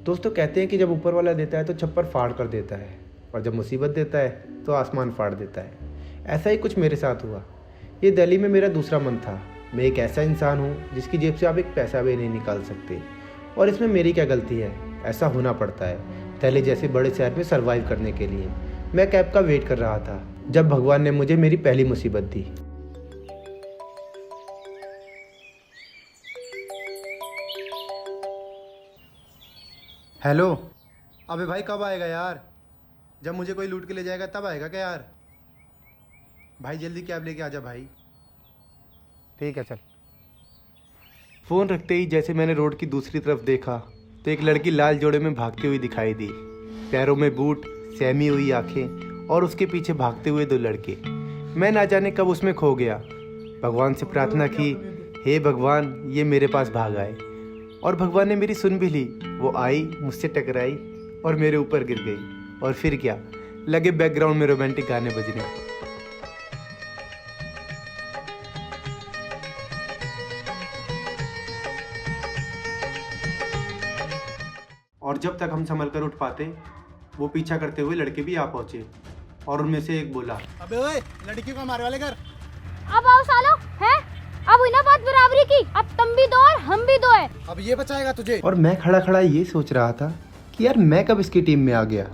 दोस्तों कहते हैं कि जब ऊपर वाला देता है तो छप्पर फाड़ कर देता है, और जब मुसीबत देता है तो आसमान फाड़ देता है। ऐसा ही कुछ मेरे साथ हुआ। ये दिल्ली में मेरा दूसरा मन था। मैं एक ऐसा इंसान हूँ जिसकी जेब से आप एक पैसा भी नहीं निकाल सकते, और इसमें मेरी क्या गलती है? ऐसा होना पड़ता है दिल्ली जैसे बड़े शहर में सर्वाइव करने के लिए। मैं कैब का वेट कर रहा था जब भगवान ने मुझे मेरी पहली मुसीबत दी। हेलो। अबे भाई कब आएगा यार? जब मुझे कोई लूट के ले जाएगा तब आएगा क्या यार? भाई जल्दी कैब लेके आजा भाई। ठीक है चल। फ़ोन रखते ही जैसे मैंने रोड की दूसरी तरफ देखा तो एक लड़की लाल जोड़े में भागती हुई दिखाई दी। पैरों में बूट, सहमी हुई आंखें और उसके पीछे भागते हुए 2 लड़के। मैं ना जाने कब उसमें खो गया। भगवान से प्रार्थना की, हे भगवान ये मेरे पास भाग आए, और भगवान ने मेरी सुन भी ली। वो आई, मुझसे टकराई और मेरे ऊपर गिर गई। और फिर क्या, लगे बैकग्राउंड में रोमांटिक गाने बजने। और जब तक हम संभल कर उठ पाते वो पीछा करते हुए लड़के भी आ पहुंचे, और उनमें से एक बोला, अबे ओए लड़की को मारने वाले कर। अब आओ सालो, हैं? अब हुई ना बात बराबरी की। अब तुम भी दो और हम भी दो है। अब ये बचाएगा तुझे। और मैं खड़ा खड़ा ये सोच रहा था कि यार मैं कब इसकी टीम में आ गया।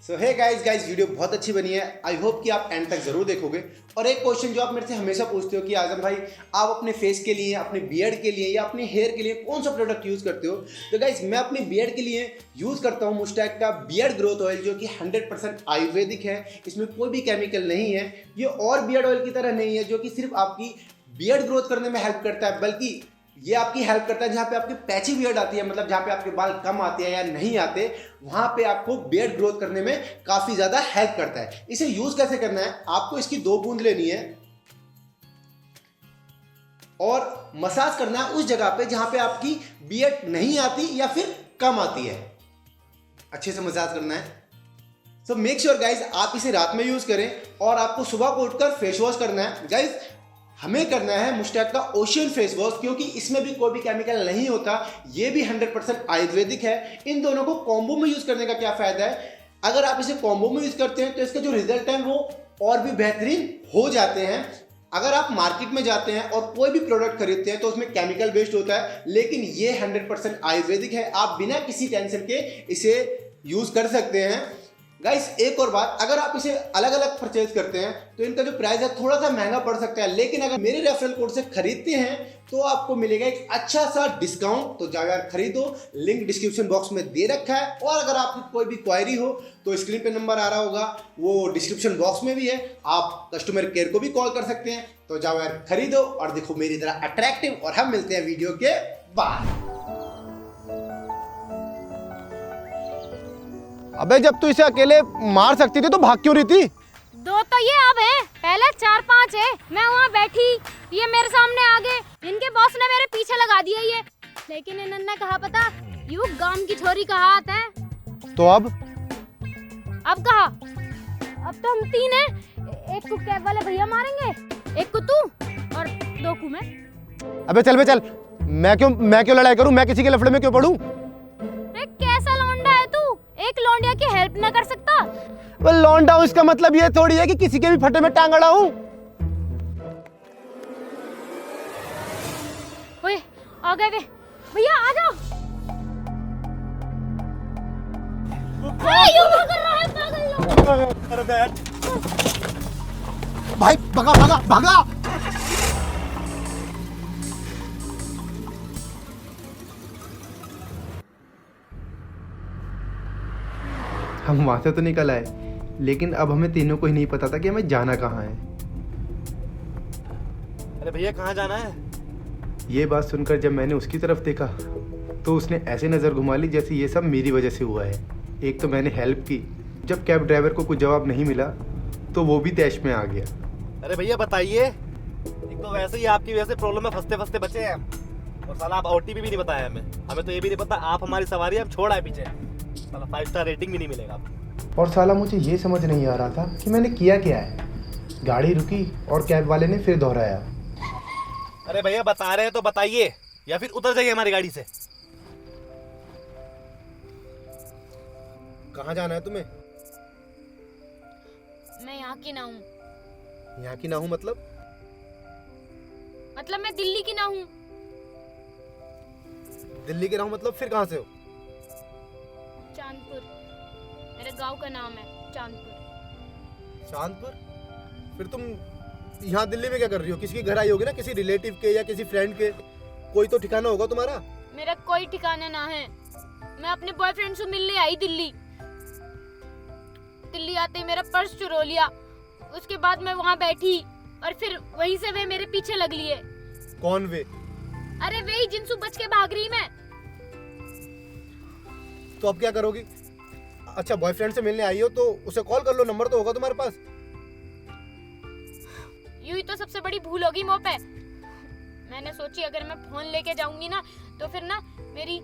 सो हे गाइस वीडियो बहुत अच्छी बनी है। आई होप कि आप एंड तक जरूर देखोगे। और एक क्वेश्चन जो आप मेरे से हमेशा पूछते हो कि आजम भाई आप अपने फेस के लिए, अपने बियर्ड के लिए या अपने हेयर के लिए कौन सा प्रोडक्ट यूज़ करते हो? तो गाइस मैं अपने बियर्ड के लिए यूज़ करता हूँ मुस्टैक का बियर्ड ग्रोथ ऑयल, जो कि 100% आयुर्वेदिक है। इसमें कोई भी केमिकल नहीं है। ये और बियर्ड ऑयल की तरह नहीं है जो कि सिर्फ आपकी बियर्ड ग्रोथ करने में हेल्प करता है, बल्कि ये आपकी हेल्प करता है जहाँ पे आपकी पैची बियर्ड आती है, मतलब जहाँ पे आपके बाल कम आते हैं या नहीं आते, वहाँ पे आपको बियर्ड ग्रोथ करने में काफ़ी ज़्यादा हेल्प करता है। इसे यूज़ कैसे करना है? आपको इसकी 2 बूंद लेनी है और मसाज करना है उस जगह पे जहाँ पे आपकी बियर्ड नहीं आती या फिर कम आती है। अच्छे से मसाज करना है। सो मेक श्योर गाइज आप इसे रात में यूज़ करें, और आपको सुबह को उठकर फेस वॉश करना है। गाइज हमें करना है मुस्टैक का ओशियन फेस वॉश, क्योंकि इसमें भी कोई भी केमिकल नहीं होता। ये भी 100% आयुर्वेदिक है। इन दोनों को कॉम्बो में यूज़ करने का क्या फ़ायदा है? अगर आप इसे कॉम्बो में यूज़ करते हैं तो इसका जो रिजल्ट है वो और भी बेहतरीन हो जाते हैं। अगर आप मार्केट में जाते हैं और कोई भी प्रोडक्ट खरीदते हैं तो उसमें केमिकल बेस्ड होता है, लेकिन ये 100% आयुर्वेदिक है। आप बिना किसी टेंशन के इसे यूज़ कर सकते हैं। गाइस एक और बात, अगर आप इसे अलग अलग परचेज करते हैं तो इनका जो प्राइस है थोड़ा सा महंगा पड़ सकता है, लेकिन अगर मेरे रेफरल कोड से खरीदते हैं तो आपको मिलेगा एक अच्छा सा डिस्काउंट। तो जाकर खरीदो, लिंक डिस्क्रिप्शन बॉक्स में दे रखा है। और अगर आपकी कोई भी क्वायरी हो तो स्क्रीन पे नंबर आ रहा होगा, वो डिस्क्रिप्शन बॉक्स में भी है। आप कस्टमर केयर को भी कॉल कर सकते हैं। तो जाओ यार खरीदो और देखो मेरी तरह अट्रैक्टिव। और हम मिलते हैं वीडियो के बाद। अबे जब तू इसे अकेले मार सकती थी तो भाग क्यों रही थी? 2 तो ये अब है, पहले 4-5 है। मैं वहाँ बैठी, ये मेरे सामने आ गए। इनके बॉस ने मेरे पीछे लगा दिया ये। लेकिन इन्होंने कहा पता, यू गांव की छोरी कहा आता है। तो अब कहा? अब तो हम 3 हैं। एक को कैब वाले भैया मारेंगे, एक को तू और 2 को मैं। अबे चल बे चल। मैं क्यों लड़ाई करूं? मैं किसी के लफड़े में क्यों पड़ूं? अरे कैसा लौंडा है तू? एक लौंडिया की हेल्प ना कर सकता? वो लौंडा हूं इसका मतलब ये थोड़ी है कि किसी के भी फटे में टांग अड़ा हूं। ओए आ गए वे भैया, आ जाओ। यूं क्या कर रहा है पागल लोग? अरे बैठ भाई, भगा भगा भगा। हम वहाँ से तो निकल आए, लेकिन अब हमें तीनों को ही नहीं पता था कि हमें जाना कहाँ है। अरे भैया कहाँ जाना है? ये बात सुनकर जब मैंने उसकी तरफ देखा तो उसने ऐसे नज़र घुमा ली जैसे ये सब मेरी वजह से हुआ है। एक तो मैंने हेल्प की, जब कैब ड्राइवर को कुछ जवाब नहीं मिला तो वो भी तैश में आ गया। अरे भैया बताइए, एक तो वैसे ही आपकी वजह से प्रॉब्लम में फंसते फंसते बचे हैं हम, और साला आप ओटीपी भी नहीं बताया हमें तो ये भी नहीं पता आप हमारी सवारी हम छोड़ आए पीछे। साला 5 स्टार रेटिंग भी नहीं मिलेगा आपको। और साला मुझे ये समझ नहीं आ रहा था कि मैंने किया क्या है। गाड़ी रुकी और कैब वाले ने फिर दोहराया। अरे भैया बता रहे हैं तो बताइए, या फिर उतर जाइए हमारी गाड़ी से। कहाँ जाना है तुम्हें? मैं यहाँ की ना हूँ। यहाँ की ना हूँ मतलब मैं दिल्ली की ना हूँ। दिल्ली के ना हूँ मतलब फिर कहाँ से हो? चांदपुर मेरे गांव का नाम है, चांदपुर। चांदपुर? फिर तुम यहाँ दिल्ली में क्या कर रही हो? किसी के घर आई होगी ना, किसी रिलेटिव के या किसी फ्रेंड के। कोई तो ठिकाना होगा तुम्हारा। मेरा कोई ठिकाना ना है। मैं अपने बॉयफ्रेंड से मिलने आई दिल्ली। दिल्ली आते ही मेरा पर्स चुरा लिया। उसके बाद मैं वहाँ बैठी और फिर वहीं से वे मेरे पीछे लग लिए। कौन वे? अरे वही जिनसे बच के भाग रही मैं। तो अब क्या करोगी? अच्छा, बॉयफ्रेंड से मिलने आई हो तो उसे कॉल कर लो, नंबर तो होगा तुम्हारे पास। यूं ही तो सबसे बड़ी भूल होगी मुँह पे। मैंने सोची अगर मैं फोन लेके जाऊंगी ना तो फिर ना मेरी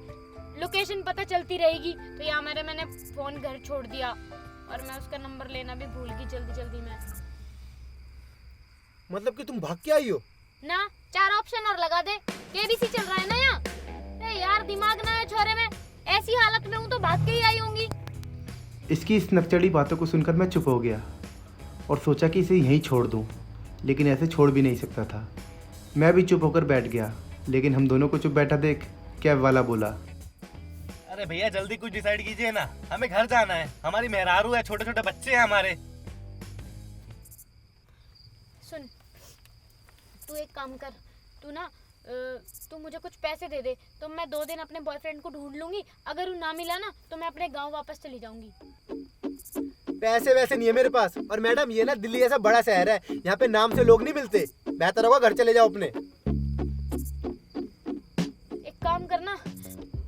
लोकेशन पता चलती रहेगी। तो यहाँ मैंने फोन घर छोड़ दिया और मैं उसका नंबर लेना भी भूल गई जल्दी में। मतलब कि तुम भाग के आई हो? ना 4 ऑप्शन और लगा दे। केबीसी चल रहा है ना यहाँ। अरे यार दिमाग ना है छोरे में। ऐसी हालत में हूँ तो भाग के ही आई होंगी। इसकी इस नकचड़ी बातों को सुनकर मैं चुप हो गया और सोचा कि इसे यहीं छोड़ दूं, लेकिन ऐसे छोड़ भी नहीं सकता था। मैं भी चुप होकर बैठ गया, लेकिन हम दोनों को चुप बैठा देख कैब वाला बोला, अरे भैया जल्दी कुछ डिसाइड कीजिए ना, हमें घर जाना है। हमारी मेहरारू है, छोटे छोटे बच्चे हैं हमारे। सुन, तू एक काम कर। तू ना तू मुझे कुछ पैसे दे दे तो मैं 2 दिन अपने बॉयफ्रेंड को ढूंढ लूंगी। अगर वो ना मिला ना तो मैं अपने गांव वापस चली जाऊंगी। पैसे वैसे नहीं है मेरे पास। और मैडम, ये ना दिल्ली ऐसा बड़ा शहर है, यहाँ पे नाम से लोग नहीं मिलते। बेहतर होगा घर चले जाओ अपने। एक काम करना,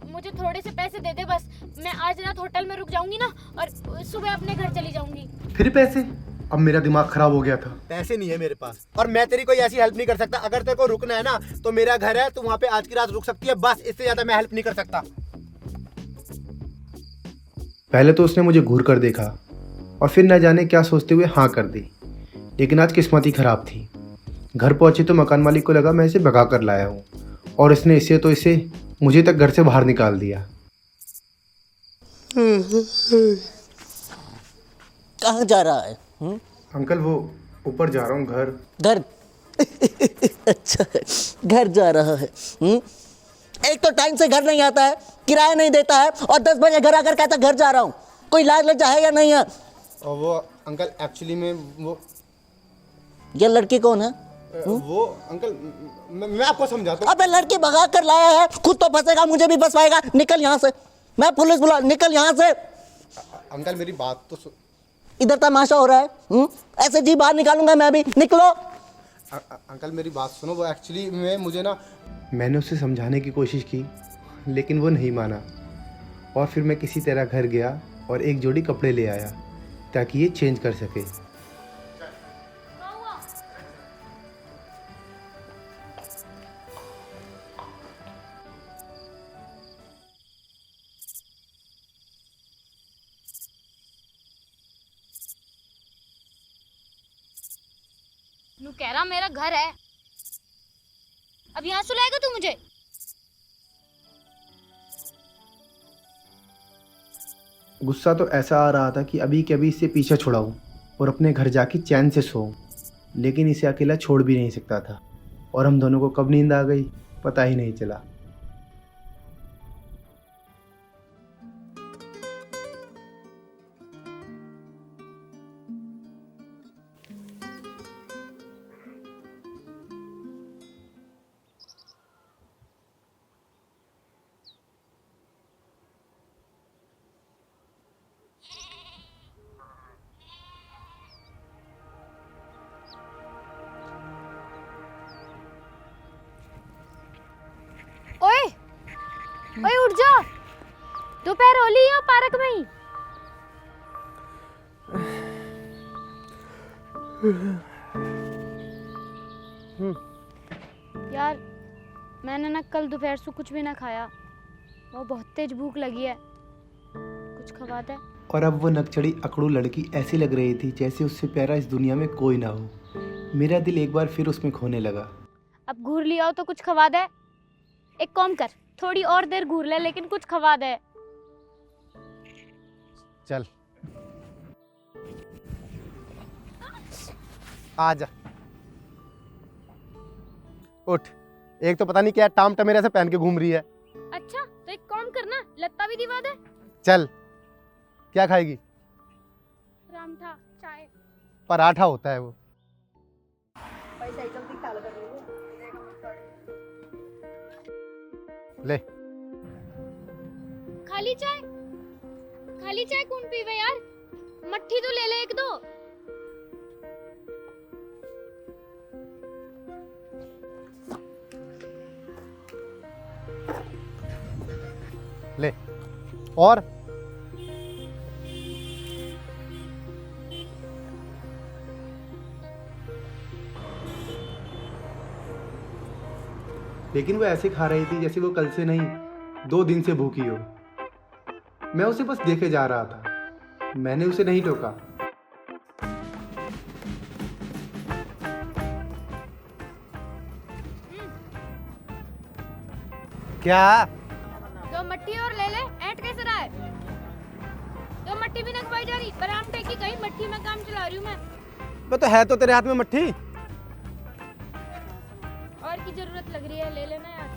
मुझे थोड़े से पैसे दे दे बस। मैं आज रात होटल में रुक जाऊंगी ना और सुबह अपने घर चली जाऊंगी। फिर पैसे? अब मेरा दिमाग खराब हो गया था। पैसे नहीं है मेरे पास और मैं तेरी कोई ऐसी हेल्प नहीं कर सकता। अगर तेरे को रुकना है ना तो मेरा घर है, तू वहाँ पे आज की रात रुक सकती है, बस। इससे ज्यादा मैं हेल्प नहीं कर सकता। पहले तो उसने मुझे घूर कर देखा और फिर न जाने क्या सोचते हुए हाँ कर दी। लेकिन आज किस्मत ही खराब थी। घर पहुंची तो मकान मालिक को लगा मैं इसे भगा कर लाया हूँ और इसने इसे मुझे तक घर से बाहर निकाल दिया। कहाँ जा रहा है? अंकल, वो ऊपर जा रहा हूँ घर। घर? अच्छा, घर जा रहा है। एक तो टाइम से घर नहीं आता है, किराया नहीं देता है और 10 बजे घर आकर कहता घर जा रहा हूँ। कोई लाज लज्जा है या नहीं है? और वो अंकल एक्चुअली में वो ये लड़की कौन है? वो अंकल मैं आपको समझाता हूँ। अबे लड़की भगा कर लाया है, खुद तो फंसेगा, मुझे भी फंसवाएगा। निकल यहाँ से, मैं पुलिस बुला, निकल यहाँ से। अंकल मेरी बात तो इधर तमाशा हो रहा है। ऐसे जी बाहर निकालूंगा मैं भी, निकलो। अंकल मेरी बात सुनो। वो एक्चुअली में मुझे ना, मैंने उसे समझाने की कोशिश की लेकिन वो नहीं माना और फिर मैं किसी तरह घर गया और एक जोड़ी कपड़े ले आया ताकि ये चेंज कर सके। नू कह रहा मेरा घर है। अब यहाँ सुलाएगा तू मुझे? गुस्सा तो ऐसा आ रहा था कि अभी के अभी इसे पीछे छुड़ाऊं और अपने घर जाके चैन से सोऊं, लेकिन इसे अकेला छोड़ भी नहीं सकता था और हम दोनों को कब नींद आ गई पता ही नहीं चला। ओए ओए उठ जा, दोपहर हो ली यहाँ पार्क में ही। यार मैंने ना कल दोपहर से कुछ भी ना खाया। वो बहुत तेज भूख लगी है। कुछ खवा दे। और अब वो नकचड़ी अकड़ू लड़की ऐसी लग रही थी जैसे उससे प्यारा इस दुनिया में कोई ना हो। मेरा दिल एक बार फिर उसमें खोने लगा। अब घूर लिया हो तो कुछ खवा दे। एक काम कर, थोड़ी और देर घूर ले, लेकिन कुछ खवा दे। चल आजा, उठ। एक तो पता नहीं क्या टाम टमेरे से पहन के घूम रही है। अच्छा तो एक काम करना, लत्ता भी दिवा दे। चल, क्या खाएगी? परांठा, चाय। पराठा होता है वो। ले। खाली चाय? खाली चाय कौन पीवे यार? मट्ठी तो ले ले एक दो। ले। और लेकिन वो ऐसे खा रही थी जैसे वो कल से नहीं 2 दिन से भूखी हो। मैं उसे बस देखे जा रहा था, मैंने उसे नहीं टोका। क्या? दो मट्ठी और ले ले। ऐंठ कैसे रहा है? दो मट्ठी भी ना खवाई जा रही। परांठे की कहीं मट्ठी में काम चला रही हूँ मैं। तो है तो तेरे हाथ में मट्ठी। और की जरूरत लग रही है, ले लेना यार।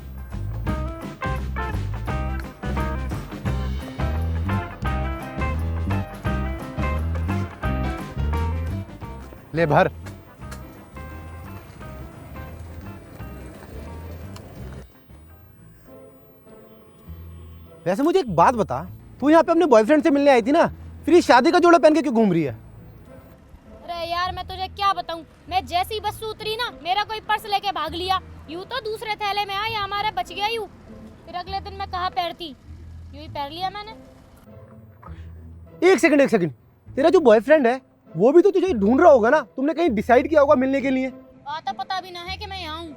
ले भर। वैसे मुझे एक बात बता, तू यहाँ पे अपने बॉयफ्रेंड से मिलने आई थी ना, फिर ये शादी का जोड़ा पहन के क्यों घूम रही है? अरे यार मैं तुझे क्या बताऊं, मैं जैसी बस से उतरी ना, मेरा कोई पर्स लेके भाग लिया। यूं तो दूसरे थैले में आया, हमारा बच गया यूं। फिर अगले दिन मैं कहाँ पैरती, यूं ही पैर लिया मैंने। एक सेकंड, तेरा जो बॉयफ्रेंड है वो भी तो तुझे ढूंढ रहा होगा ना, तुमने कहीं डिसाइड किया होगा मिलने के लिए? आता पता भी ना है कि मैं यहाँ हूँ।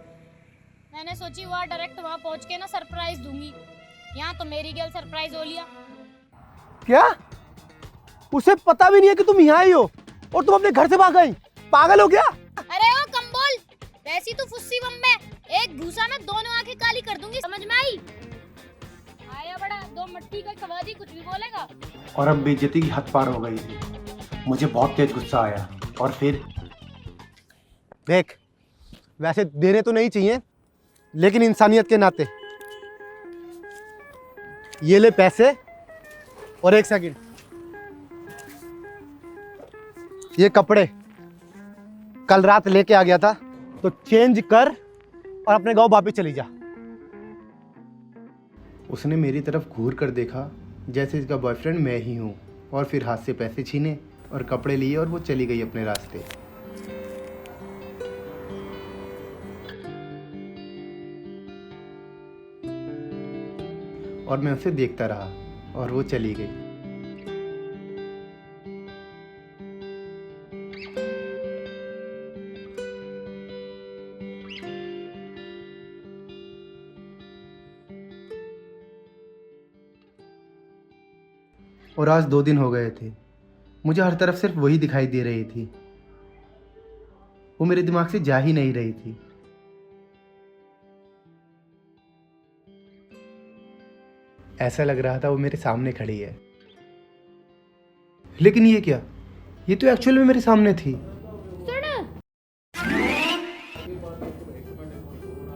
मैंने सोची वहाँ डायरेक्ट वहाँ पहुँच के ना सरप्राइज दूंगी। यहाँ तो मेरी गर्ल सरप्राइज हो लिया। क्या? उसे पता भी नहीं है कि तुम यहाँ आई हो और तुम अपने घर से भाग गई? पागल हो गया? अरे ओ कंबोल, वैसी तो फुस्सी बम्बे, एक घूसा में दोनों आंखें काली कर दूंगी, समझ में आई? आया बड़ा, दो मट्टी का खवा दी, कुछ भी बोलेगा। और अब बेइज्जती की हद पार हो गई थी। मुझे बहुत तेज गुस्सा आया और फिर देख, वैसे देने तो नहीं चाहिए, लेकिन इंसानियत के नाते ये ले पैसे। और एक सेकंड, ये कपड़े कल रात लेके आ गया था, तो चेंज कर और अपने गांव वापस चली जा। उसने मेरी तरफ घूर कर देखा जैसे इसका बॉयफ्रेंड मैं ही हूँ, और फिर हाथ से पैसे छीने और कपड़े लिए और वो चली गई अपने रास्ते। और मैं उसे देखता रहा और वो चली गई। और आज 2 दिन हो गए थे, मुझे हर तरफ सिर्फ वही दिखाई दे रही थी। वो मेरे दिमाग से जा ही नहीं रही थी। ऐसा लग रहा था वो मेरे सामने खड़ी है, लेकिन ये क्या, ये तो एक्चुअल में मेरे सामने थी। सुन,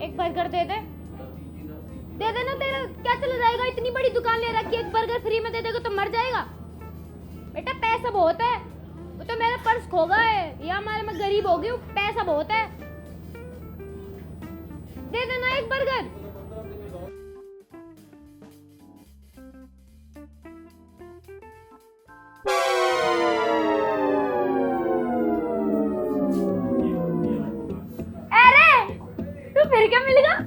एक बर्गर दे दे। दे देना, तेरा क्या चला जाएगा? इतनी बड़ी दुकान ले रखी है, एक बर्गर फ्री में दे देगा तो मर जाएगा? बेटा पैसा बहुत है, वो तो मेरा पर्स खो गया है, या हमारे मैं गरीब हो गई हूँ, पैसा बहुत है। दे देना एक बर्गर। अरे तू फिर क्या मिल गया?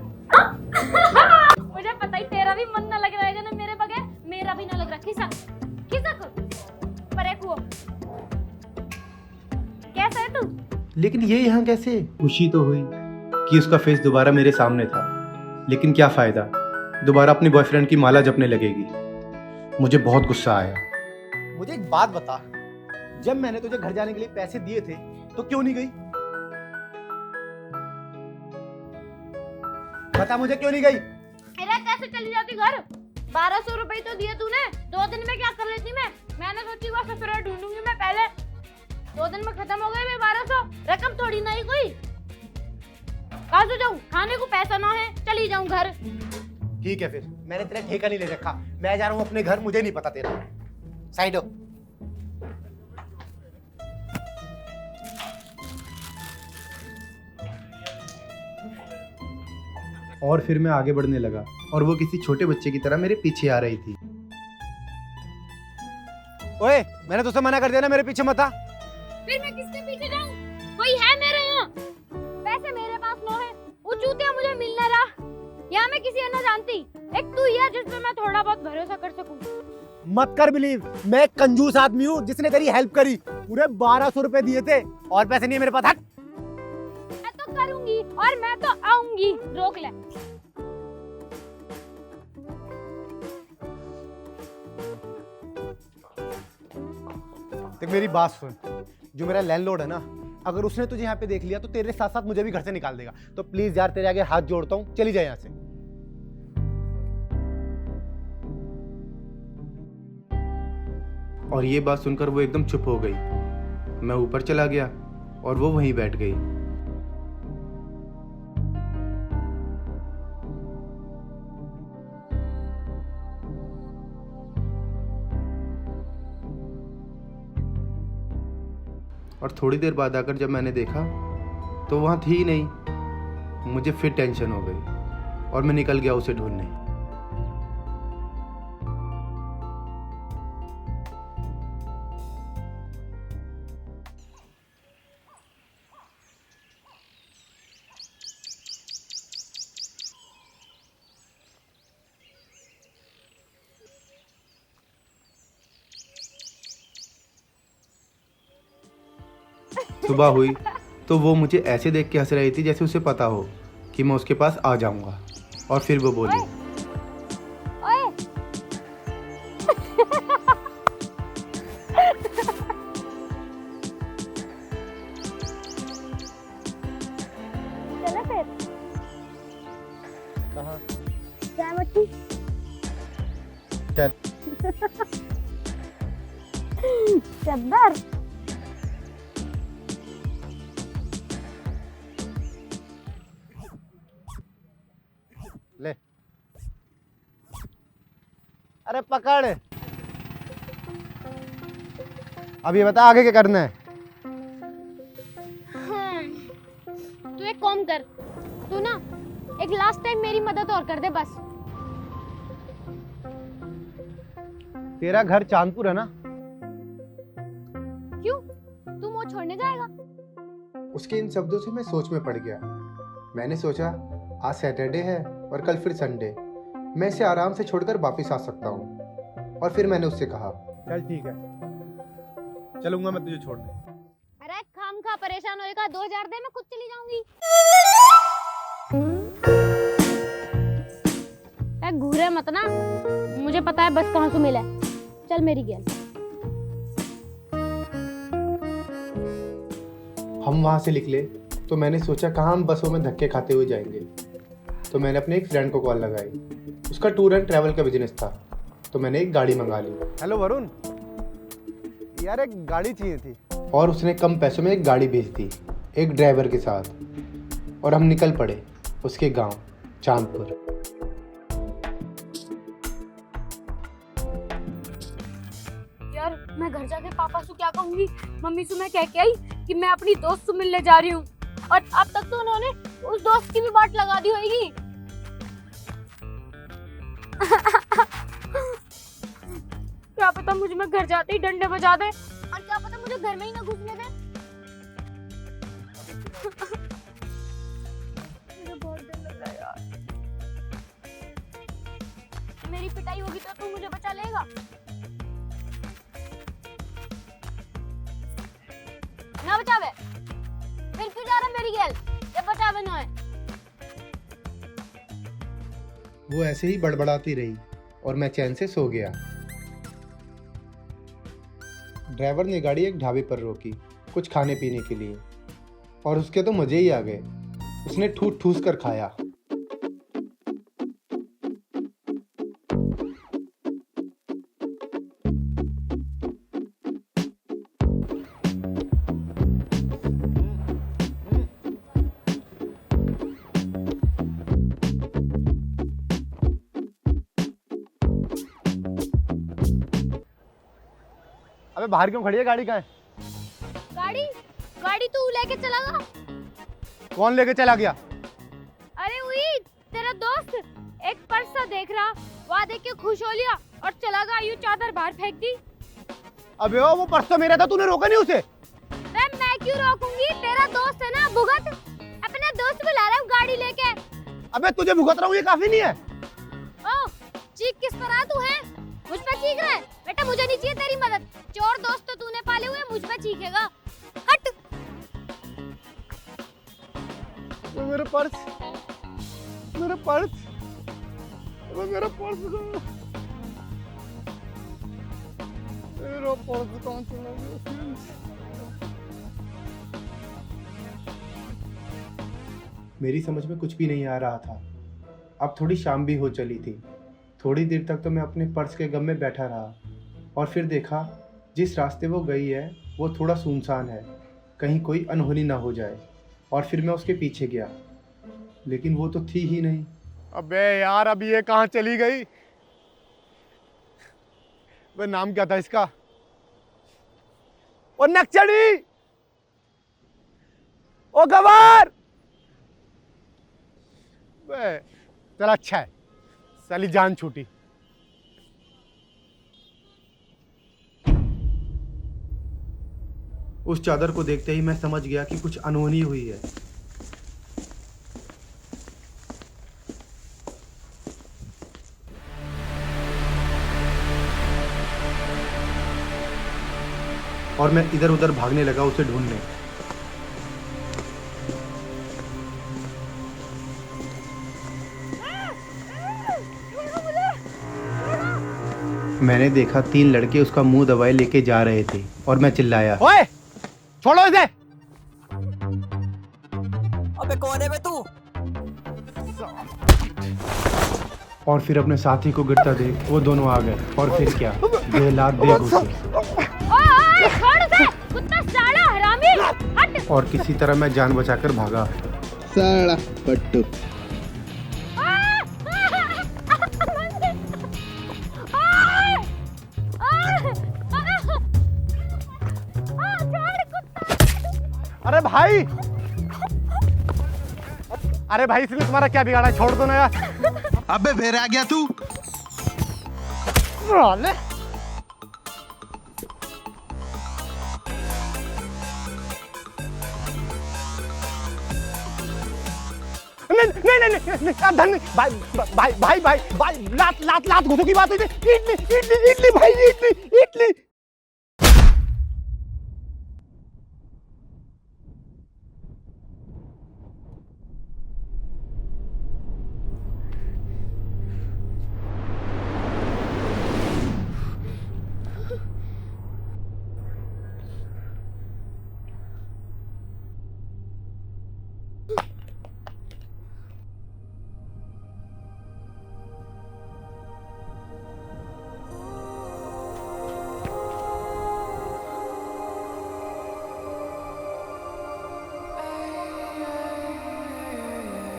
मुझे पता ही तेरा भी मन ना लग रहेगा ना मेरे बगैर, मेरा भी ना लग रहा। खिसक पर एक हुआ। कैसा है तू? लेकिन ये यहाँ कैसे? खुशी तो हुई कि उसका फेस दोबारा मेरे सामने था, लेकिन क्या फायदा, दोबारा अपने बॉयफ्रेंड की माला जपने लगेगी। मुझे बहुत गुस्सा आया। मुझे एक बात बता, जब मैंने तुझे घर जाने के लिए पैसे दिए थे तो क्यों नहीं गई? बता मुझे, क्यों नहीं गई? अरे कैसे चली जाती घर? 1200 रुपए तो दिए तूने, 2 दिन में क्या कर लेती मैंने सोची वो ससुराल ढूंढूंगी मैं पहले, 2 दिन में खत्म हो गए मेरे 1200। रकम थोड़ी ना ही कोई। कहाँ से जाऊँ? खाने को पैसा ना है, चली जाऊँ घर। ठीक है फिर, मैंने तेरा ठेका नहीं ले रखा, मैं जा रहा हूँ अपने घर, मुझे नहीं पता तेरा। साइड हो। और फिर मैं आगे बढ़ने लगा और वो किसी छोटे बच्चे की तरह मेरे पीछे आ रही थी। ओए, मैंने तुझसे मना कर दिया ना, मेरे पीछे मत आ। फिर मैं किसके पीछे जाऊँ? कोई है मेरे यहाँ? पैसे मेरे पास नो है, वो चूतिया मुझे मिल ना रहा। यहाँ मैं किसी ना जानती, एक तू ही है जिसपे मैं थोड़ा बहुत भरोसा कर सकूं। मत कर बिलीव, मैं एक कंजूस आदमी हूँ जिसने तेरी हेल्प करी। पूरे 1200 रुपए दिए थे और पैसे नहीं है मेरे पास। हट। मैं तो करूंगी और मैं तो आऊंगी, रोक ले। देख मेरी बात सुन, जो मेरा लैंडलॉर्ड है ना, अगर उसने तुझे यहाँ पे देख लिया तो तेरे साथ साथ मुझे भी घर से निकाल देगा। तो प्लीज यार, तेरे आगे हाथ जोड़ता हूँ, चली जाए यहाँ से। और ये बात सुनकर वो एकदम चुप हो गई। मैं ऊपर चला गया और वो वहीं बैठ गई। और थोड़ी देर बाद आकर जब मैंने देखा तो वहाँ थी ही नहीं। मुझे फिर टेंशन हो गई और मैं निकल गया उसे ढूंढने। सुबह हुई तो वो मुझे ऐसे देख के हंस रही थी जैसे उसे पता हो कि मैं उसके पास आ जाऊंगा। और फिर वो बोली, ओए चलो फिर। कहाँ? चाय मट्टी। चल। चद्दर। ले। अरे पकड़। अब ये बता आगे क्या करना है? तू एक काम कर, तू ना एक लास्ट टाइम मेरी मदद और कर दे बस। तेरा घर चांदपुर है ना? क्यों? तू मुझे छोड़ने जाएगा? उसके इन शब्दों से मैं सोच में पड़ गया। मैंने सोचा आज सैटरडे है और कल फिर संडे, मैं इसे आराम से छोड़कर वापस आ सकता हूँ। और फिर मैंने उससे कहा, चल ठीक है, चलूंगा मैं तुझे छोड़ने। अरे खामखा परेशान होएगा, 2000 दे, मैं खुद चली जाऊंगी। घूरे मत ना, मुझे पता है बस कहाँ से मिला है। चल मेरी गेल। हम वहाँ से निकले तो मैंने सोचा कहाँ हम बसों में धक्के खाते हुए जाएंगे। तो मैंने अपने एक फ्रेंड को कॉल लगाई। उसका टूर एंड ट्रैवल का बिजनेस था, तो मैंने एक गाड़ी मंगा ली। हेलो वरुण, यार एक गाड़ी चाहिए थी। और उसने कम पैसों में एक गाड़ी भेज दी, एक ड्राइवर के साथ। और हम निकल पड़े उसके गांव चांदपुर। यार मैं घर जाके पापा से क्या कहूंगी? मम्मी से मैं कह के आई कि मैं अपनी दोस्त से मिलने जा रही हूँ, और अब तक तो उन्होंने उस दोस्त की भी बाट लगा दी होगी। क्या पता मुझे मैं घर जाते ही डंडे बजा दे, और क्या पता मुझे घर में ही ना घुसने दे। मुझे बहुत डर लग रहा है यार। मेरी पिटाई होगी तो तू मुझे बचा लेगा ना? बचावे फिर क्यों जा रहा मेरी गेल? ये बचावे ना है। वो ऐसे ही बड़बड़ाती रही और मैं चैन से सो गया। ड्राइवर ने गाड़ी एक ढाबे पर रोकी कुछ खाने पीने के लिए, और उसके तो मज़े ही आ गए। उसने ठूस ठूस कर खाया। अबे बाहर क्यों खड़ी है? गाड़ी कहाँ है? गाड़ी तू लेके चला गया। कौन लेके चला गया? अरे वही तेरा दोस्त एक पर्स सा देख रहा, वहाँ देख के खुश हो लिया और चला गया। यूं चादर बाहर फेंक दी। अबे ओ, वो पर्स तो मेरा था, तूने रोका नहीं उसे? मैं क्यों रोकूंगी? तेरा दोस्त है ना भुगत, अपने दोस्त बुला रहा हूँ गाड़ी लेके। अबे तुझे भुगत रहा हूँ, ये काफी नहीं है? ओ चीख किस पर तू है? मुझ पे चीख रहा है? बेटा मुझे नहीं चाहिए तेरी मदद। चोर दोस्त तो तूने पाले हुए, मुझ पे चीखेगा। हट। मेरा पर्स, मेरा पर्स, मेरा पर्स, मेरा पर्स कहाँ चला गया? मेरी समझ में कुछ भी नहीं आ रहा था। अब थोड़ी शाम भी हो चली थी। थोड़ी देर तक तो मैं अपने पर्स के गम में बैठा रहा, और फिर देखा जिस रास्ते वो गई है वो थोड़ा सुनसान है, कहीं कोई अनहोनी ना हो जाए। और फिर मैं उसके पीछे गया, लेकिन वो तो थी ही नहीं। अबे यार, अब ये कहाँ चली गई? वह नाम क्या था इसका? ओ नक्सली, ओ गवार। चल अच्छा है, साली जान छूटी। उस चादर को देखते ही मैं समझ गया कि कुछ अनहोनी हुई है। और मैं इधर उधर भागने लगा उसे ढूंढने। मैंने देखा 3 लड़के उसका मुंह दबाए लेके जा रहे थे, और मैं चिल्लाया, ओए छोड़ो इसे। अबे कौन है बे तू? और फिर अपने साथी को गिरता देख वो दोनों आ गए। और फिर क्या, दे लात दे घुसे। ओए छोड़ उसे, कुत्ता साला हरामी। हट। और किसी तरह मैं जान बचाकर भागा। साला पट्टू। अरे भाई, अरे भाई, इसने तुम्हारा क्या बिगाड़ा? छोड़ दो ना यार। अबे फिर आ गया तू। साले। नहीं, धन भाई भाई भाई भाई भाई, लात लात लात घुसो की बात हुई थी। इडली इडली इडली भाई, इडली इडली।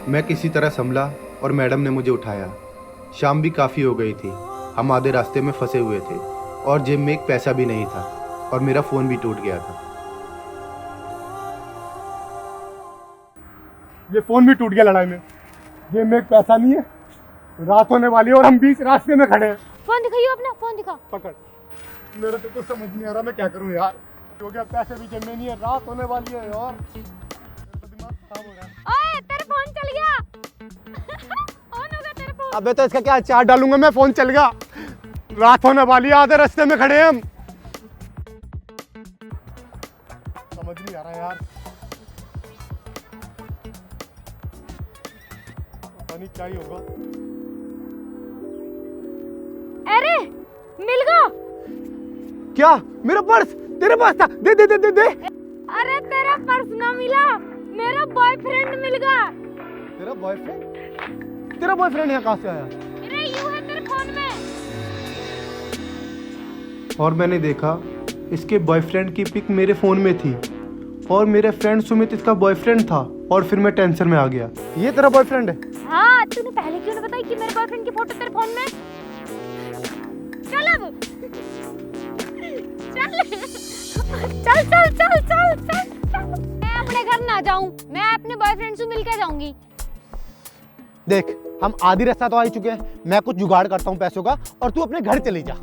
मैं किसी तरह संभला और मैडम ने मुझे उठाया। शाम भी काफ़ी हो गई थी। हम आधे रास्ते में फंसे हुए थे और जेब में एक पैसा भी नहीं था, और मेरा फ़ोन भी टूट गया था। ये फोन भी टूट गया लड़ाई में। जेब में एक पैसा नहीं है, रात होने वाली है और हम बीच रास्ते में खड़े हैं। फोन दिखाइए अपना, फोन दिखा। पकड़। मेरे तो कुछ समझ नहीं आ रहा मैं क्या करूं यार, क्योंकि अब पैसे भी जेब में नहीं है, रात होने वाली है यार। मेरा तो दिमाग खराब हो रहा है। ओए तेरा फोन चल गया। ऑन होगा तेरा फोन। अबे तो इसका क्या चार्ज डालूंगा मैं, फोन चल गया। रात होने वाली है, आधे रास्ते में खड़े हैं हम। समझ नहीं आ रहा यार, पता नहीं क्या ही होगा। अरे मिल गया। क्या? मेरा पर्स तेरे पास था, दे दे दे दे दे। अरे तेरा पर्स ना मिला, मेरा बॉयफ्रेंड मिल गया। तेरा बॉयफ्रेंड यहाँ कहाँ से आया? अरे यूं है तेरे फोन में। और मैंने देखा इसके बॉयफ्रेंड की पिक मेरे फ़ोन में थी और मेरे फ्रेंड सुमित इसका बॉयफ्रेंड था और फिर मैं टेंशन में आ गया। ये तेरा बॉयफ्रेंड है? हाँ, तूने पहले क्यों नहीं बताई कि मेरे बॉयफ्रेंड की फोटो तेरे फोन में? चल अब चल चल चल चल चल चल। मैं अपने घर ना जाऊं, मैं अपने बॉयफ्रेंड से मिलकर जाऊंगी। देख, हम आधी रास्ता तो आ ही चुके हैं। मैं कुछ जुगाड़ करता हूँ पैसों का और तू अपने घर चली जा।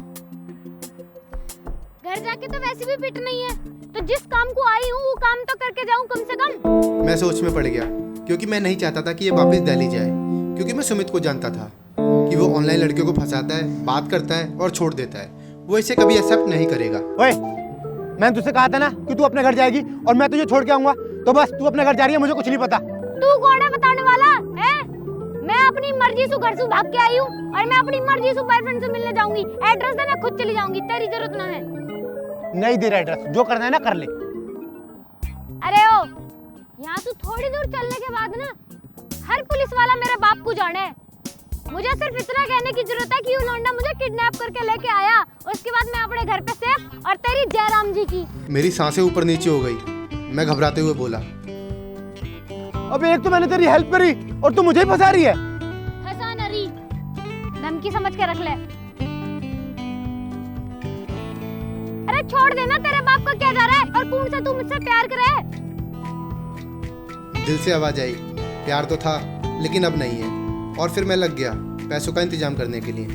घर जाके तो वैसे भी फिट नहीं है, तो जिस काम को आई हूँ वो काम तो करके जाऊं कम से कम। मैं सोच में पड़ गया क्योंकि मैं नहीं चाहता था कि ये वापस दिल्ली जाए, क्योंकि मैं सुमित को जानता था कि वो ऑनलाइन लड़कियों को फंसाता है, बात करता है और छोड़ देता है। वो इसे कभी एक्सेप्ट नहीं करेगा। ओए, मैंने तुझसे कहा था ना कि तू अपने घर जाएगी और मैं तुझे छोड़ के आऊंगा, तो बस तू अपने घर जा रही है, मुझे कुछ नहीं पता। तू कौन है बताने वाला है? मैं अपनी मर्जी से घर से भाग के आई हूँ और मैं अपनी मर्जी से बॉयफ्रेंड से मिलने जाऊंगी। एड्रेस दे, मैं खुद चली जाऊंगी, तेरी जरूरत ना है। नहीं दे रहा एड्रेस, जो करना है ना कर ले। अरे ओ, यहाँ से थोड़ी दूर चलने के बाद ना हर पुलिस वाला मेरे बाप को जाने है। मुझे सिर्फ इतना कहने की जरूरत है कि वो लौंडा मुझे किडनैप करके लेके आया, उसके बाद मैं अपने घर पे सेफ और तेरी जयराम जी की। मेरी सांसें ऊपर नीचे हो गई। मैं घबराते हुए बोला, अबे एक तो मैंने तेरी हेल्प करी और तू मुझे ही फंसा रही है। हसन अरी, धमकी समझ के रख ले। अरे छोड़ देना, तेरे बाप का क्या जा रहा है और कौन सा तू मुझसे प्यार करे? दिल से आवाज आई, प्यार तो था लेकिन अब नहीं है। और फिर मैं लग गया पैसों का इंतजाम करने के लिए।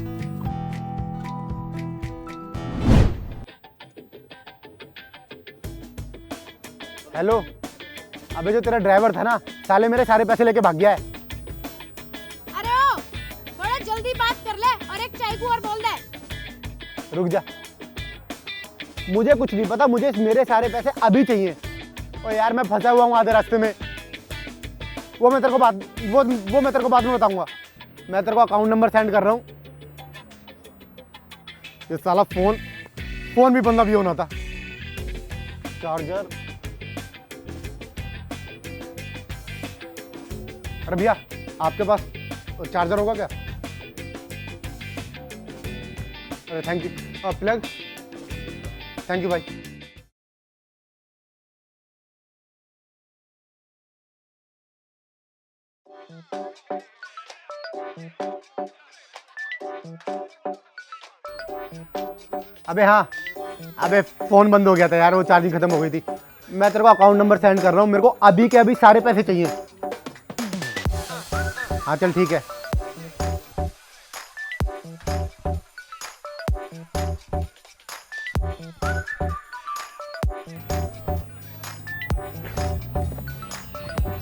हेलो, अबे जो तेरा ड्राइवर था ना, साले मेरे सारे पैसे लेके भाग गया है। अरे ओ, थोड़ा जल्दी बात कर ले और एक चाय को और बोल दे। रुक जा, मुझे कुछ नहीं पता, मुझे मेरे सारे पैसे अभी चाहिए। ओ यार, मैं फंसा हुआ हूँ आधे रास्ते में। वो मैं तेरे को बाद में बताऊंगा। मैं तेरे को अकाउंट नंबर सेंड कर रहा हूँ। ये साला फोन भी बंदा भी होना था। चार्जर, अरे भैया आपके पास चार्जर होगा क्या? अरे thank you. Plug, thank you भाई। अबे हाँ, अबे फोन बंद हो गया था यार, वो चार्जिंग खत्म हो गई थी। मैं तेरे को अकाउंट नंबर सेंड कर रहा हूँ, मेरे को अभी के अभी सारे पैसे चाहिए। हाँ चल ठीक है।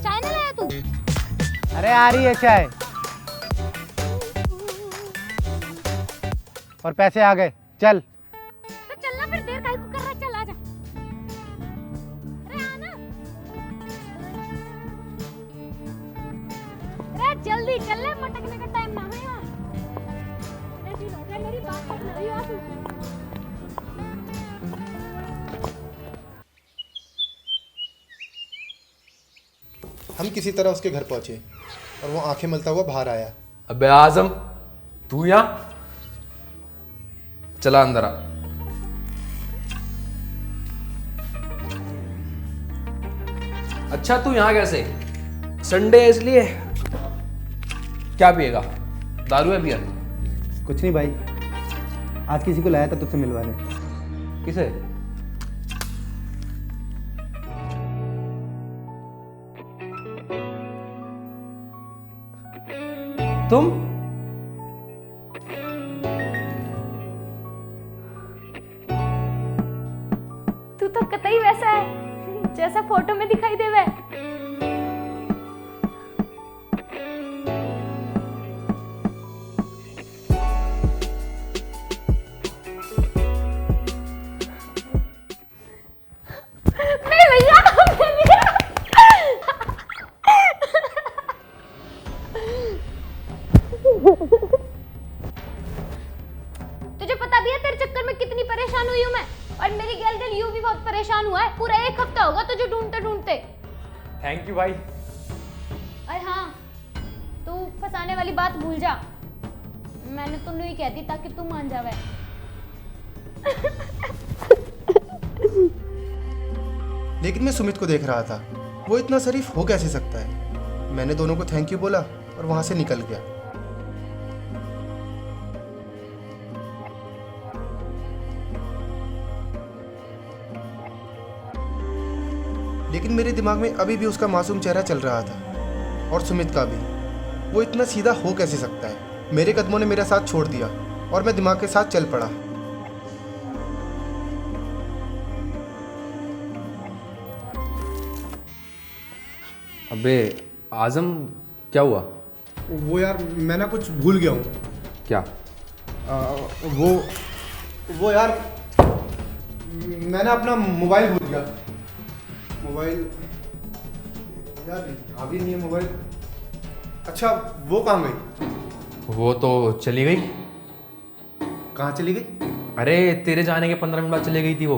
चाय ना लाया तू? अरे आ रही है चाय। और पैसे आ गए, चल। तो चलना, फिर देर काहे को कर रहा है? चल आजा। अरे आना। अरे जल्दी चल ले, मटकने का टाइम ना है यहाँ। ऐसी हो जाए मेरी बात कर रही हो तू। हम किसी तरह उसके घर पहुंचे और वो आंखें मलता हुआ बाहर आया। अबे आजम, तू यहाँ? चला अंदर आ। अच्छा, तू यहाँ कैसे? संडे है इसलिए? क्या पिएगा, दारू है बियर? कुछ नहीं भाई, आज किसी को लाया था तुझसे मिलवाने। किसे? तुम? तू तो कतई वैसा है जैसा फोटो में दिखाई देवे। तुझे पता भी है तेरे चक्कर में कितनी परेशान हुई हूँ मैं, और मेरी परेशान हुआ है, पूरा 1 हफ्ता होगा तुझे ढूंढते ढूंढते। थैंक यू भाई। अरे हाँ, तू फंसाने वाली बात भूल जा, मैंने तो नहीं कह दी ताकि तू मान जावे। लेकिन मैं सुमित को देख रहा था, वो इतना शरीफ हो कैसे सकता है। मैंने दोनों को थैंक यू बोला और वहां से निकल गया। लेकिन मेरे दिमाग में अभी भी उसका मासूम चेहरा चल रहा था, और सुमित का भी। वो इतना सीधा हो कैसे सकता है। मेरे कदमों ने मेरा साथ छोड़ दिया और मैं दिमाग के साथ चल पड़ा। अबे आजम, क्या हुआ? वो यार मैं ना कुछ भूल गया हूँ। क्या? वो यार मैं ना अपना मोबाइल भूल गया। मोबाइल यार यहाँ भी नहीं है मोबाइल। अच्छा वो कहाँ गई? वो तो चली गई। कहाँ चली गई? अरे तेरे जाने के 15 मिनट बाद चली गई थी वो।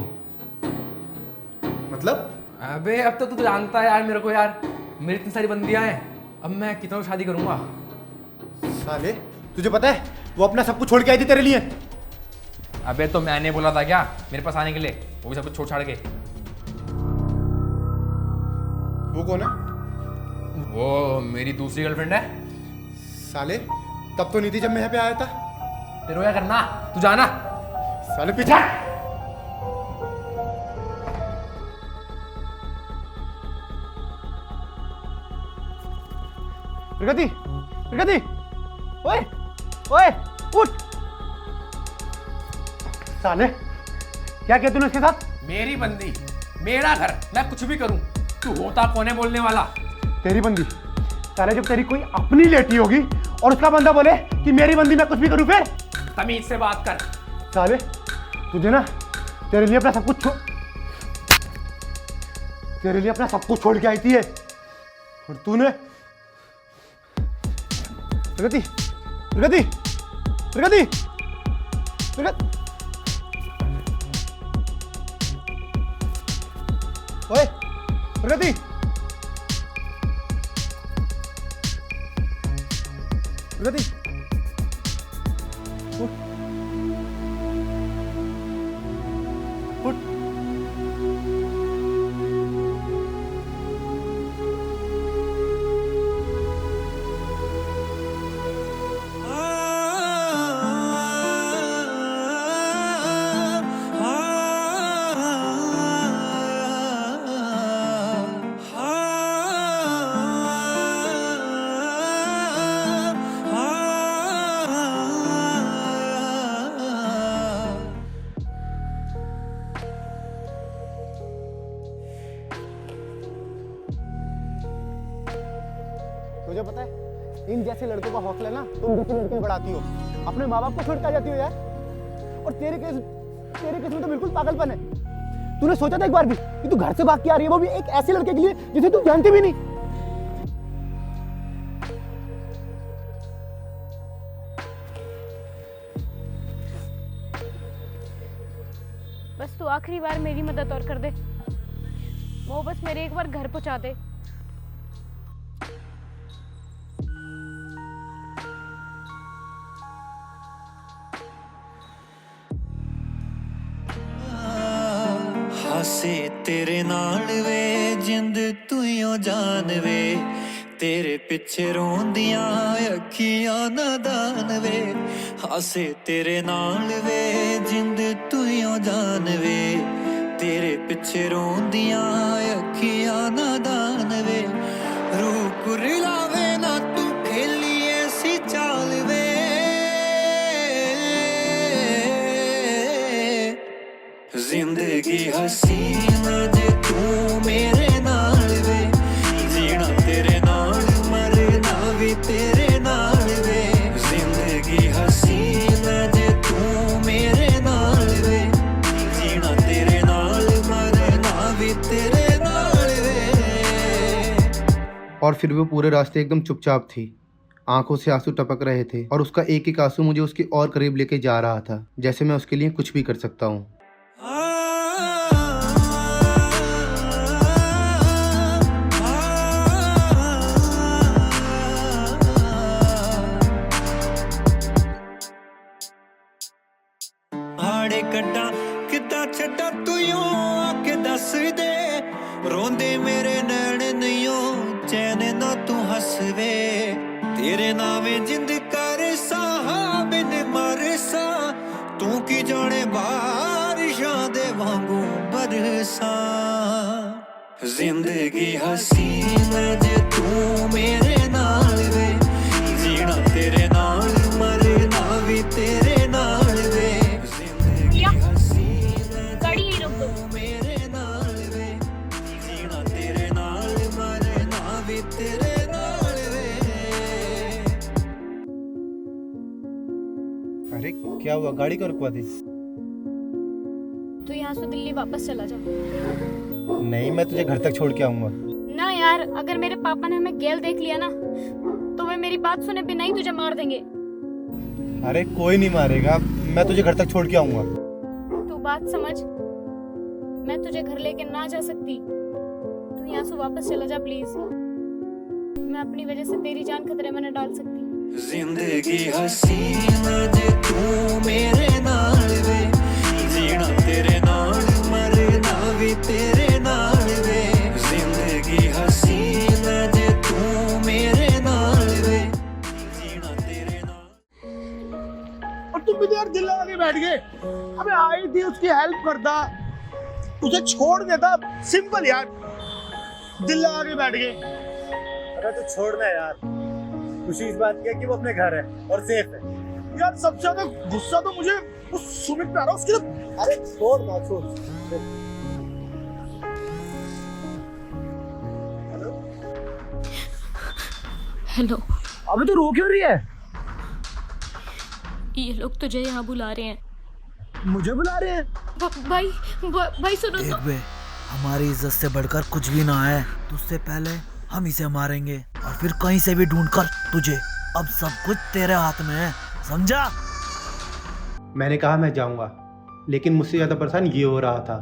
मतलब? अबे अब तो तू जानता है यार मेरे को यार, मेरी इतनी सारी बंदियां हैं, अब मैं कितना शादी करूंगा। साले तुझे पता है वो अपना सब कुछ छोड़ के आई थी तेरे लिए। अबे तो मैंने बोला था क्या मेरे पास आने के लिए, वो भी सब कुछ छोड़ छाड़ के। वो कौन है? वो मेरी दूसरी गर्लफ्रेंड है। साले तब तो नहीं थी जब मैं यहाँ पे आया था। तेरे को क्या करना, तू जाना। साले पीछे। प्रगति, प्रगति, ओए, ओए, उठ। साले क्या किया तूने उसके साथ? मेरी बंदी, मेरा घर, मैं कुछ भी करूं, तू होता कौन है बोलने वाला? तेरी बंदी? साले जब तेरी कोई अपनी लेटी होगी और उसका बंदा बोले कि मेरी बंदी मैं कुछ भी करूं, फिर तमीज से बात कर। साले तुझे ना तेरे लिए अपना सब कुछ छोड़ के आई थी और तूने प्रगति, प्रगति, प्रगति, प्रगति, ओए प्रगति, प्रगति, उठ, उठ। तुझे पता है इन जैसे लड़कों का हौसला ना तुम जैसे लड़के बढ़ाती हो, अपने माँ बाप को छोड़ कर जाती हो यार। और तेरे केस में तो बिल्कुल पागलपन है। तूने सोचा था एक बार भी कि तू घर से भाग के आ रही है, वो भी एक ऐसे लड़के के लिए जिसे तू जानती भी नहीं। बस तू आखिरी बार मेरी मदद और कर दे, वो बस मेरे एक बार घर पहुंचा दे। हासे तेरे नाल वे जिंद तुइयों जान वे, तेरे पिछे रोंदियां अखियां नादान वे। हासे तेरे नाल वे जिंद तुइयों जान वे, तेरे पिछे रोंदियां अखियां नादान वे। रूप रिलावे ना तू खेलिए सी चाल वे, जिंदगी हसीना जे तू मेरे नाल वे, जीना तेरे नाल मरना भी तेरे नाल वे। जिंदगी हसीना जे तू मेरे नाल वे, जीना तेरे नाल मरना भी तेरे नाल वे। और फिर वो पूरे रास्ते एकदम चुपचाप थी, आंखों से आंसू टपक रहे थे और उसका एक एक आंसू मुझे उसके और करीब लेके जा रहा था, जैसे मैं उसके लिए कुछ भी कर सकता हूँ। यूं आके दस दे रोंदे मेरे नैन नैयो चैन ना तू हस वे तेरे नावे जिंद कर साहा बिन मर सा तू की जाने बारिशां दे वांगू बरसा जिंदगी हसीन जे तू मेरे नाल वे जीना तेरे नाल मरना भी तेरे नाल वे जिंदगी हसीन गाड़ी यहीं रोक दो। तू मेरे नाल वे जीना तेरे नाल मरना भी तेरे नाल वे अरे क्या हुआ, गाड़ी को रुकवा दी? तो यहाँ से दिल्ली वापस चला जाओ। नहीं, मैं तुझे घर तक छोड़ के आऊंगा। ना यार, अगर मेरे पापा ने हमें गेल देख लिया ना तो वे मेरी बात सुने बिना ही तुझे मार देंगे। अरे कोई नहीं मारेगा, मैं तुझे घर तक छोड़ के आऊंगा। तू बात समझ, मैं तुझे घर लेके ना जा सकती। तू यहाँ से वापस चला जा प्लीज। मैं अपनी वजह से तेरी जान खतरे में न डाल सकती। जिंदगी हसीन जे तू मेरे नाल वे जीना तेरे नाल मरना भी तेरे नाल वे जिंदगी हसीन जे तू मेरे नाल वे जीना तेरे नाल। और तुम भी तो यार दिल लगा के बैठ गए। अबे आई थी उसकी हेल्प करता, उसे छोड़ देता, सिंपल यार। दिल लगा के बैठ गए। अगर तो छोड़ना यार, खुशी इस बात की है कि वो अपने घर है और सेफ है। यार सबसे ज्यादा गुस्सा तो मुझे उस सुमित पे आ रहा है, उसके। अरे छोड़ ना, छोड़। हेलो। अबे तो रो क्यों रही है? ये लोग तुझे यहाँ बुला रहे हैं। मुझे बुला रहे हैं? भाई सुनो तो। देख बे, हमारी इज्जत से बढ़कर कुछ भी ना है। तुझसे पहले हम इसे मारेंगे और फिर कहीं से भी ढूंढकर तुझे। अब सब कुछ तेरे हाथ में है, समझा? मैंने कहा मैं जाऊंगा, लेकिन मुझसे ज्यादा परेशान ये हो रहा था।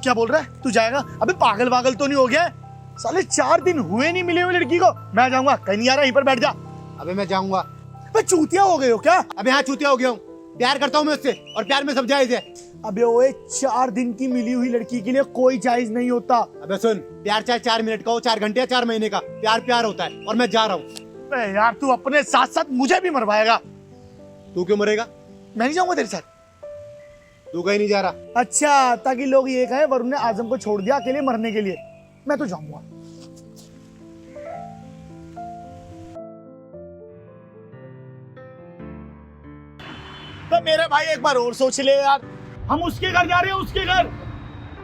क्या बोल रहा है? तू जाएगा? अबे पागल वागल तो नहीं हो गया? साले 4 दिन हुए नहीं मिले हुए लड़की को। मैं जाऊंगा, कहीं नहीं आ रहा, यहीं पर बैठ जा। अबे मैं जाऊंगा। अबे चूतिया हो गए हो क्या? अबे हाँ, चूतिया हो गया हूँ। प्यार करता हूँ मैं उससे, और प्यार में सब जायज है। अबे ओए, 4 दिन की मिली हुई लड़की के लिए कोई जायज नहीं होता। अबे सुन, प्यार चाहे 4 मिनट का हो, 4 घंटे या 4 महीने का, प्यार प्यार होता है। और मैं जा रहा हूँ। अबे यार, तू अपने साथ साथ मुझे भी मरवाएगा। तू क्यों मरेगा? मैं नहीं जाऊंगा तेरे साथ। तू कहीं नहीं जा रहा। अच्छा, ताकि लोग ये कहें वरुण ने आजम को छोड़ दिया अकेले मरने के लिए। मैं तो जाऊंगा। तो मेरे भाई एक बार और सोच ले यार, हम उसके घर जा रहे हैं, उसके घर।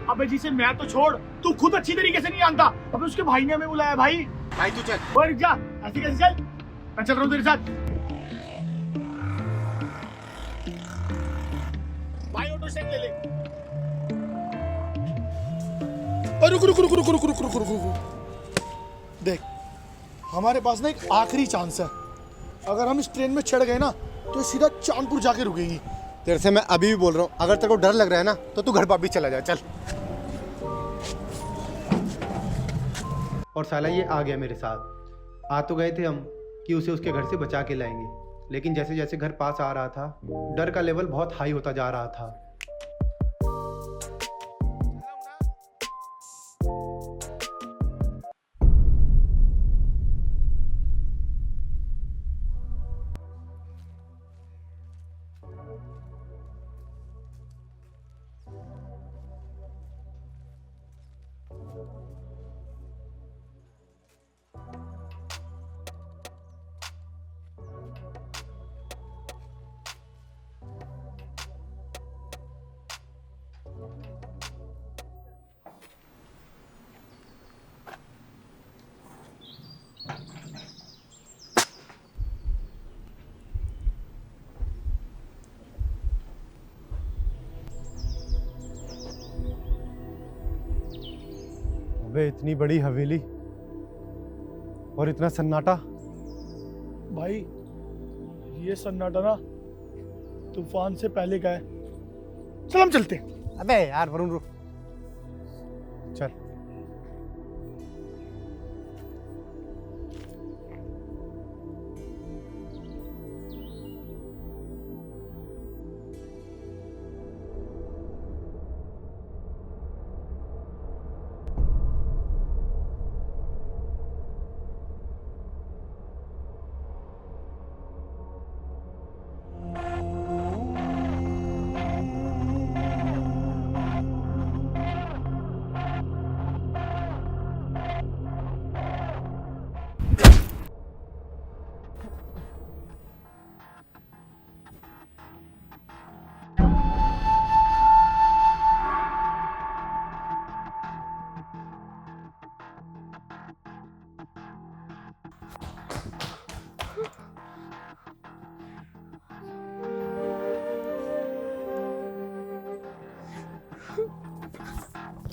अबे जिसे मैं तो छोड़, तू खुद अच्छी तरीके से नहीं जानता। अबे उसके भाई ने हमें बुलाया। भाई भाई तू चल। और जा, ऐसे कैसे चल? मैं चल रहा हूँ तेरे साथ। भाई ऑटो स्टैंड ले ले। रुक रुक रुक रुक रुक रुक रुक रुक रुक। देख, हमारे पास ना एक आखिरी चांस है। अगर हम इस ट्रेन में चढ़ गए ना तो सीधा चांदपुर जाके रुकेगी। तेरे से मैं अभी भी बोल रहा हूँ, अगर तेरे को डर लग रहा है ना तो तू घर वापिस चला जा। चल। और साला ये आ गया मेरे साथ। आ तो गए थे हम कि उसे उसके घर से बचा के लाएंगे, लेकिन जैसे जैसे घर पास आ रहा था, डर का लेवल बहुत हाई होता जा रहा था। अबे इतनी बड़ी हवेली और इतना सन्नाटा। भाई ये सन्नाटा ना तूफान से पहले का है। चल हम चलते हैं। अबे यार वरुण, रुक। चल।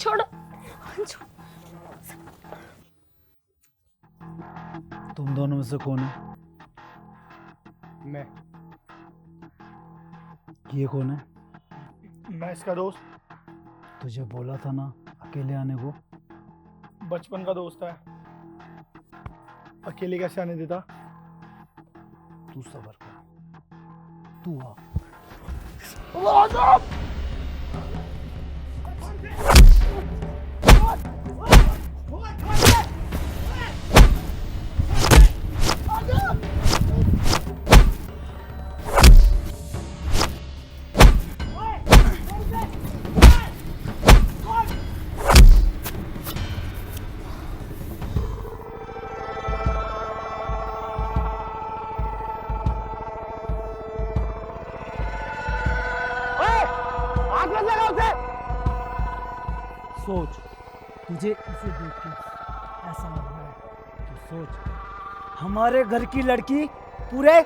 छोड़ो। तुम दोनों में से कौन है? मैं ये कौन है? मैं इसका दोस्त, तुझे बोला था ना अकेले आने को। बचपन का दोस्त है, अकेले कैसे आने देता। तू सबर कर, तू आ। सोच, तुझे इसे देख के ऐसा लग रहा है तो सोच, हमारे घर की लड़की पूरे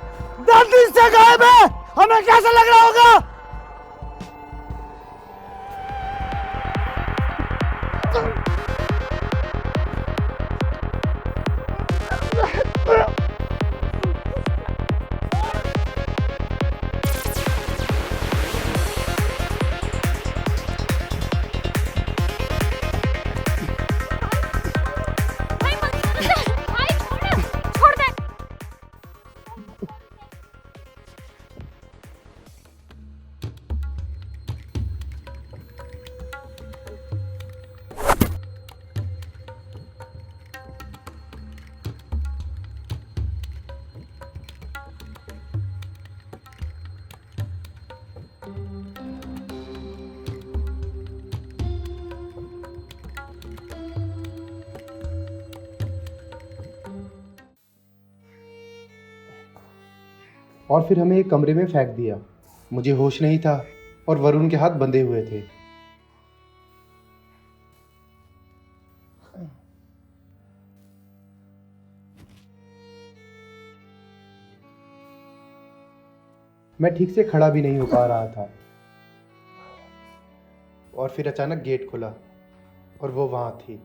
10 दिन से गायब है, हमें कैसा लग रहा होगा? छोड़ दे। और फिर हमें एक कमरे में फेंक दिया। मुझे होश नहीं था और वरुण के हाथ बंधे हुए थे। मैं ठीक से खड़ा भी नहीं हो पा रहा था और फिर अचानक गेट खुला और वो वहां थी।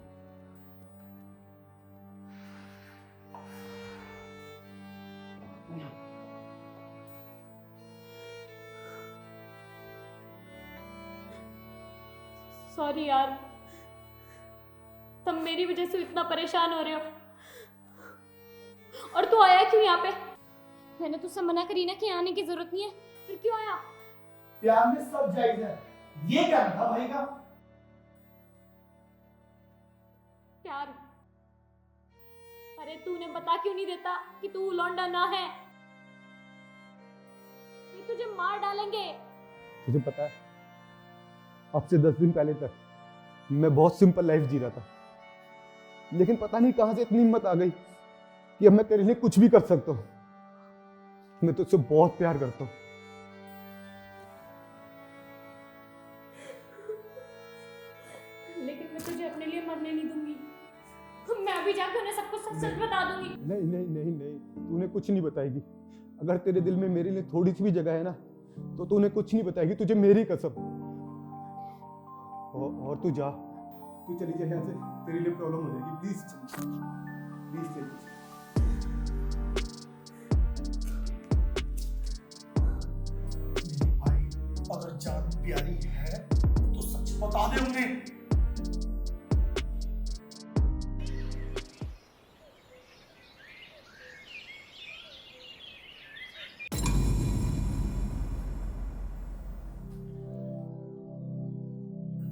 सॉरी यार, तुम मेरी वजह से इतना परेशान हो रहे हो। और तू आया क्यों यहाँ पे? मैंने तुझसे मना करी ना कि आने की जरूरत नहीं है, फिर क्यों आया? प्यार में सब जायज है, ये क्या था भाई का? प्यार? अरे तूने बता क्यों नहीं देता कि तू लौंडा ना है? ये तुझे मार डालेंगे। तुझे पता है, अब से 10 दिन पहले तक मैं बहुत सिंपल लाइफ जी रहा था, लेकिन पता नहीं कहां से इतनी हिम्मत आ गई कि अब मैं तेरे लिए कुछ भी कर सकता हूं। मैं तुझसे बहुत प्यार करता हूं। लेकिन मैं तुझे अपने लिए मरने नहीं दूंगी। मैं भी जाकर उन्हें सब कुछ सच बता दूंगी। नहीं नहीं नहीं नहीं, तूने कुछ नहीं बताएगी। अगर तेरे दिल में मेरे लिए थोड़ी सी भी जगह है ना, तो तूने कुछ नहीं बताएगी, तुझे मेरी कसम। और तू जा, तू चली जा यहाँ से, तेरे लिए प्रॉब्लम हो जाएगी। प्लीज प्लीज चली। भाई अगर जान प्यारी है तो सच बता दे उन्हें।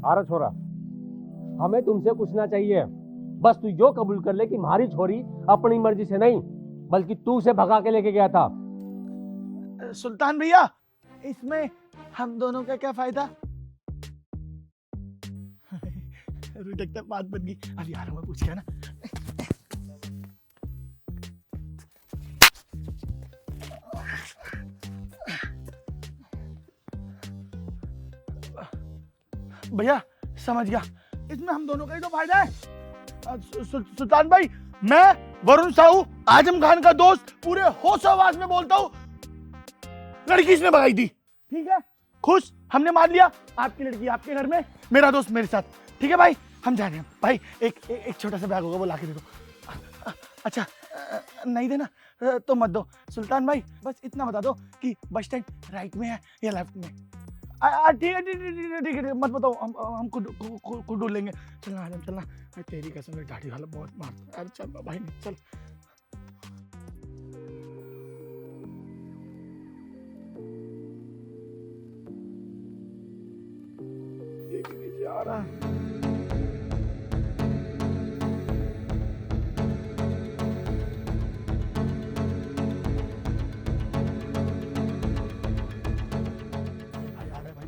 अरे छोरा, हमें तुमसे पूछना चाहिए। बस तू यो कबूल कर ले कि हमारी छोरी अपनी मर्जी से नहीं, बल्कि तू उसे भगा के लेके गया था। सुल्तान भैया, इसमें हम दोनों का क्या फायदा? देखते बात बन गई। अरे यार मैं पूछ गया ना। भैया समझ गया, इसमें हम दोनों का ही तो फायदा है। सुल्तान भाई, मैं वरुण साहू, आजम खान का दोस्त, पूरे होश आवाज में बोलता हूँ, लड़की इसने भगाई थी। ठीक है, खुश, हमने मान लिया। आपकी लड़की आपके घर में, मेरा दोस्त मेरे साथ। ठीक है भाई, हम जा रहे हैं भाई। एक छोटा सा बैग होगा, वो ला के दे दो। अच्छा नहीं देना तो मत दो सुल्तान भाई, बस इतना बता दो कि बस स्टैंड राइट में है या लेफ्ट में। ठीक है ठीक है, मत बताओ, हम खुद ढूंढ लेंगे। चलना आजम चलना, तेरी कसम मेरी दाढ़ी वाला बहुत मारता है। चल भाई नहीं चल। ये भी नहीं जा रहा।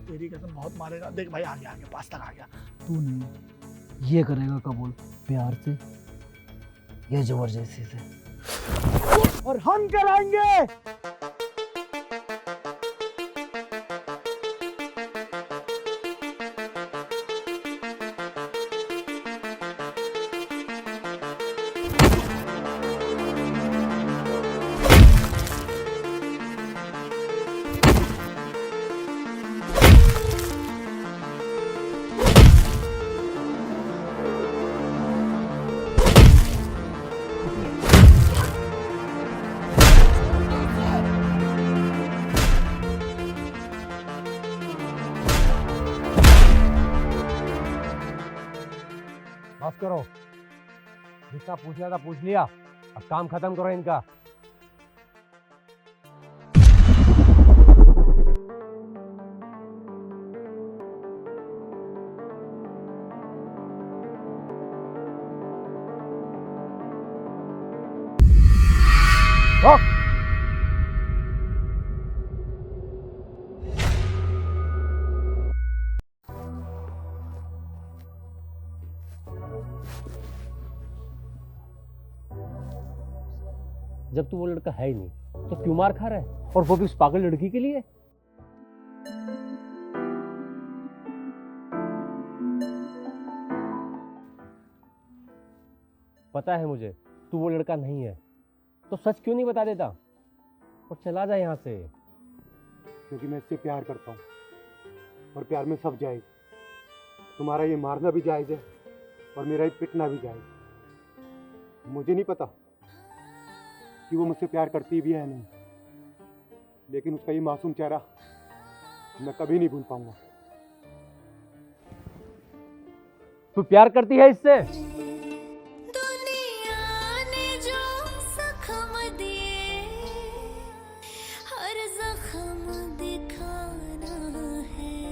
तेरी कसम बहुत मारेगा। देख भाई आ गया पास तक आ गया। तूने ये करेगा कबूल प्यार से या जबरदस्ती से? और हम कराएंगे। बस करो, जितना पूछना था पूछ लिया, अब काम खत्म करो इनका। रोक। जब तू वो लड़का है ही नहीं तो क्यों मार खा रहा है, और वो भी उस पागल लड़की के लिए? पता है मुझे तू वो लड़का नहीं है, तो सच क्यों नहीं बता देता और चला जा यहाँ से? क्योंकि मैं इससे प्यार करता हूँ, और प्यार में सब जायज़। तुम्हारा ये मारना भी जायज़ है और मेरा ये पिटना भी जायज़। मुझे नहीं पता कि वो मुझसे प्यार करती भी है नहीं, लेकिन उसका ये मासूम चेहरा मैं कभी नहीं भूल पाऊंगा। तू प्यार करती है इससे? दुनिया ने जो जख्म दिए, हर जख्म दिखाना है।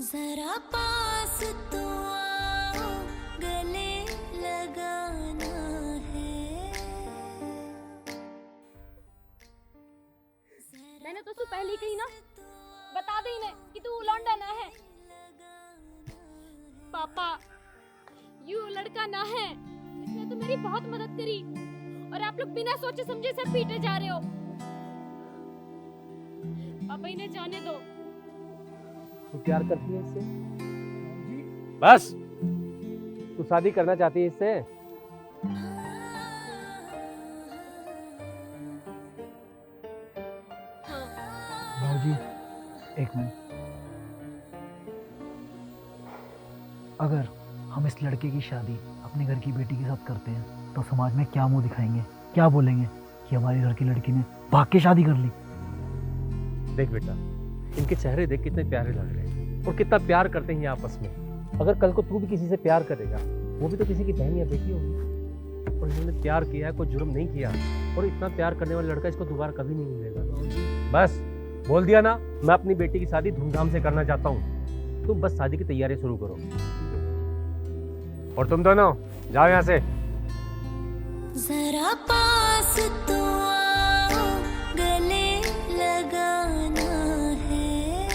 जरा पास तो आओ, गले लगाना है। मैंने तो उसको पहले ही कही ना, बता दे इन्हें कि तू लौंडा ना है। पापा, यू लड़का ना है, इसने तो मेरी बहुत मदद करी, और आप लोग बिना सोचे समझे सब पीटे जा रहे हो। पापा इन्हें जाने दो। तू प्यार करती है इससे? बस, तू शादी करना चाहती है इससे? भाजी एक मिनट, अगर हम इस लड़के की शादी अपने घर की बेटी के साथ करते हैं तो समाज में क्या मुंह दिखाएंगे, क्या बोलेंगे कि हमारे घर की लड़की ने भाग के शादी कर ली। देख बेटा, इनके चेहरे देख कितने प्यारे लग रहे हैं और कितना प्यार करते हैं ये आपस में। अगर कल को तू भी किसी से प्यार करेगा, वो भी तो किसी की बहन या बेटी होगी, और इन्होंने प्यार किया है, कोई जुर्म नहीं किया, और इतना प्यार करने वाला लड़का इसको दोबारा कभी नहीं मिलेगा। बस बोल दिया ना, मैं अपनी बेटी की शादी धूमधाम से करना चाहता हूँ। तुम बस शादी की तैयारी शुरू करो, और तुम दोनों जाओ यहाँ से। जरा पास तो आओ, गले लगाना है।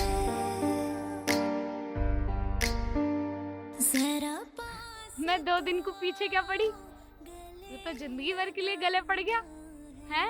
जरा पास। मैं 2 दिन को पीछे क्या पड़ी, ये तो जिंदगी भर के लिए गले पड़ गया है।